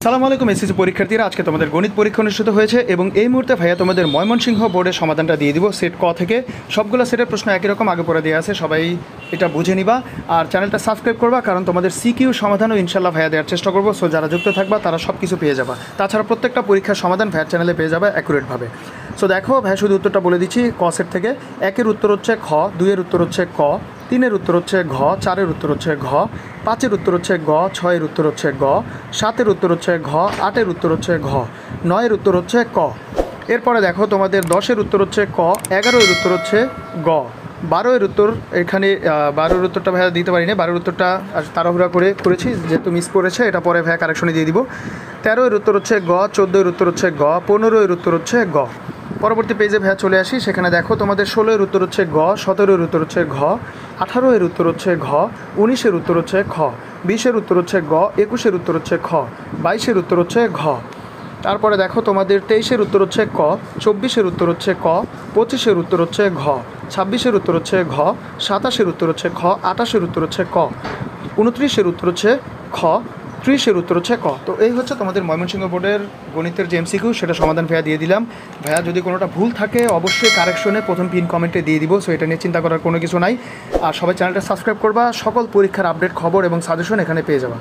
আসসালামু আলাইকুম এসএসসি পরীক্ষার্থীরা, আজকে তোমাদের গণিত পরীক্ষা অনুষ্ঠিত হয়েছে এবং এই মুহূর্তে ভাইয়া তোমাদের ময়মনসিংহ বোর্ডের সমাধানটা দিয়ে দিব সেট ক থেকে। সবগুলো সেটের প্রশ্ন একই রকম আগে পরে দেওয়া আছে, সবাই এটা বুঝে নিবা আর চ্যানেলটা সাবস্ক্রাইব করবা, কারণ তোমাদের সিকিউ সমাধানও ইনশাল্লাহ ভাইয়া দেওয়ার চেষ্টা করবো। সো যারা যুক্ত থাকবা তারা সব কিছু পেয়ে যাবা। তাছাড়া প্রত্যেকটা পরীক্ষার সমাধান ভাইয়ার চ্যানেলে পেয়ে যাবে অ্যাকুরেটভাবে। সো দেখো ভাইয়া শুধু উত্তরটা বলে দিচ্ছি। ক সেট থেকে একের উত্তর হচ্ছে খ, দুইয়ের উত্তর হচ্ছে ক, তিনের উত্তর হচ্ছে ঘ, চারের উত্তর হচ্ছে ঘ, পাঁচের উত্তর হচ্ছে গ, ছয়ের উত্তর হচ্ছে গ, সাতের উত্তর হচ্ছে ঘ, আটের উত্তর হচ্ছে ঘ, নয়ের উত্তর হচ্ছে ক। এরপরে দেখো তোমাদের 10-এর উত্তর হচ্ছে ক, 11-এর উত্তর হচ্ছে গ, 12-এর উত্তর এখানে 12-এর উত্তরটা ভাইয়া দিতে পারিনি, 12-এর উত্তরটা তাড়াহুড়া করেছি যেহেতু মিস করেছে, এটা পরে ভাইয়া কারেকশনে দিয়ে দিব। 13-এর উত্তর হচ্ছে গ, 14-এর উত্তর হচ্ছে গ, 15-এর উত্তর হচ্ছে গ। পরবর্তী পেজে ভাইয়া চলে আসি, সেখানে দেখো তোমাদের 16-এর উত্তর হচ্ছে গ, 17-এর উত্তর হচ্ছে ঘ, 18-এর উত্তর হচ্ছে ঘ, 19-এর উত্তর হচ্ছে খ, 20-এর উত্তর হচ্ছে গ, 21-এর উত্তর হচ্ছে খ, 22-এর উত্তর হচ্ছে ঘ। তারপরে দেখো তোমাদের 23-এর উত্তর হচ্ছে ক, 24-এর উত্তর হচ্ছে ক, 25-এর উত্তর হচ্ছে ঘ, 26-এর উত্তর হচ্ছে ঘ, 27-এর উত্তর হচ্ছে খ, 28-এর উত্তর হচ্ছে ক, 29-এর উত্তর হচ্ছে খ, 30-এর উত্তর হচ্ছে ক। তো এই হচ্ছে তোমাদের ময়মনসিংহ বোর্ডের গণিতের যে এমসিকিউ, সেটা সমাধান ভাইয়া দিয়ে দিলাম। ভাইয়া যদি কোনোটা ভুল থাকে অবশ্যই কারেকশনে প্রথম পিন কমেন্টে দিয়ে দিব। সো এটা নিয়ে চিন্তা করার কোনো কিছু নাই। আর সবাই চ্যানেলটা সাবস্ক্রাইব করবা, সকল পরীক্ষার আপডেট খবর এবং সাজেশন এখানে পেয়ে যাবা।